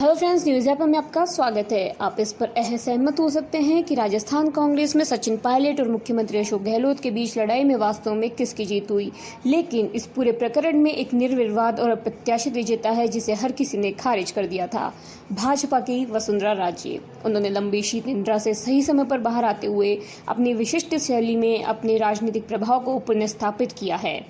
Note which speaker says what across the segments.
Speaker 1: Hello friends, news app में आपका स्वागत है। आप इस पर सहमत हो सकते हैं कि राजस्थान कांग्रेस में सचिन पायलट और मुख्यमंत्री अशोक गहलोत के बीच लड़ाई में वास्तव में किसकी जीत हुई। लेकिन इस पूरे प्रकरण में एक निर्विवाद और अप्रत्याशित विजेता है जिसे हर किसी ने खारिज कर दिया था। भाजपा की वसुंधरा राजे। उन्होंने लंबी शीत निद्रा से सही समय पर बाहर आते हुए अपनी विशिष्ट शैली में अपने राजनीतिक प्रभाव को पुनर्स्थापित किया है।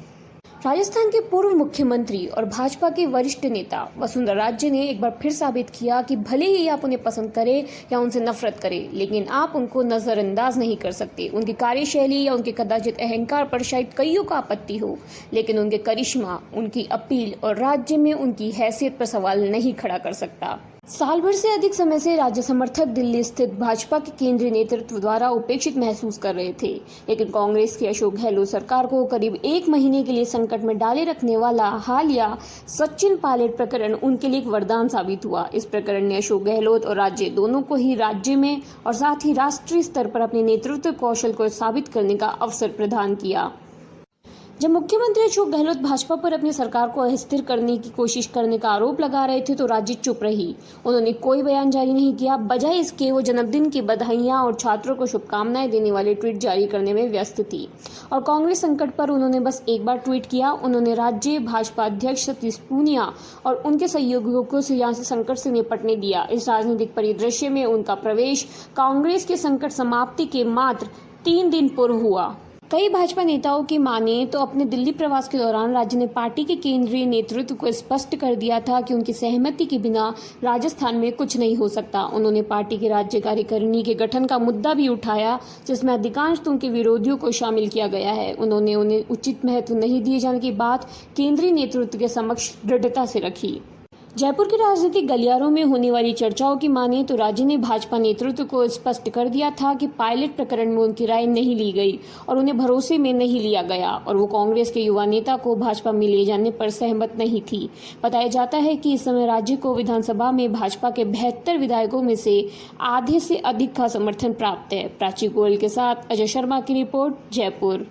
Speaker 1: राजस्थान के पूर्व मुख्यमंत्री और भाजपा के वरिष्ठ नेता वसुंधरा राजे ने एक बार फिर साबित किया कि भले ही आप उन्हें पसंद करें या उनसे नफरत करें, लेकिन आप उनको नजरअंदाज नहीं कर सकते। उनकी कार्यशैली या उनके कदाचित अहंकार पर शायद कईयों का आपत्ति हो, लेकिन उनके करिश्मा, उनकी अपील और राज्य में उनकी हैसियत पर सवाल नहीं खड़ा कर सकता। साल भर से अधिक समय से राज्य समर्थक दिल्ली स्थित भाजपा के केंद्रीय नेतृत्व द्वारा उपेक्षित महसूस कर रहे थे, लेकिन कांग्रेस की अशोक गहलोत सरकार को करीब एक महीने के लिए संकट में डाले रखने वाला हालिया सचिन पायलट प्रकरण उनके लिए एक वरदान साबित हुआ। इस प्रकरण ने अशोक गहलोत और राज्य दोनों को ही राज्य में और साथ ही राष्ट्रीय स्तर पर अपने नेतृत्व कौशल को साबित करने का अवसर प्रदान किया। जब मुख्यमंत्री अशोक गहलोत भाजपा पर अपनी सरकार को अस्थिर करने की कोशिश करने का आरोप लगा रहे थे तो राज्य चुप रही। उन्होंने कोई बयान जारी नहीं किया, बजाय इसके वो जन्मदिन की बधाइयां और छात्रों को शुभकामनाएं देने वाले ट्वीट जारी करने में व्यस्त थी। और कांग्रेस संकट पर उन्होंने बस एक बार ट्वीट किया। उन्होंने राज्य भाजपा अध्यक्ष सतीश पूनिया और उनके सहयोगियों को यहाँ से संकट से निपटने दिया। इस राजनीतिक परिदृश्य में उनका प्रवेश कांग्रेस के संकट समाप्ति के मात्र 3 दिन पूर्व हुआ। कई भाजपा नेताओं की माने तो अपने दिल्ली प्रवास के दौरान राज्य ने पार्टी के केंद्रीय नेतृत्व को स्पष्ट कर दिया था कि उनकी सहमति के बिना राजस्थान में कुछ नहीं हो सकता। उन्होंने पार्टी की राज्य कार्यकारिणी के गठन का मुद्दा भी उठाया, जिसमें अधिकांश उनके विरोधियों को शामिल किया गया है। उन्होंने उन्हें उचित महत्व नहीं दिए जाने की बात केंद्रीय नेतृत्व के समक्ष दृढ़ता से रखी। जयपुर के राजनीतिक गलियारों में होने वाली चर्चाओं की माने तो राज्य ने भाजपा नेतृत्व को स्पष्ट कर दिया था कि पायलट प्रकरण में उनकी राय नहीं ली गई और उन्हें भरोसे में नहीं लिया गया और वो कांग्रेस के युवा नेता को भाजपा में ले जाने पर सहमत नहीं थी। बताया जाता है कि इस समय राज्य को विधानसभा में भाजपा के 72 विधायकों में से आधे से अधिक का समर्थन प्राप्त है। प्राची गोयल के साथ अजय शर्मा की रिपोर्ट, जयपुर।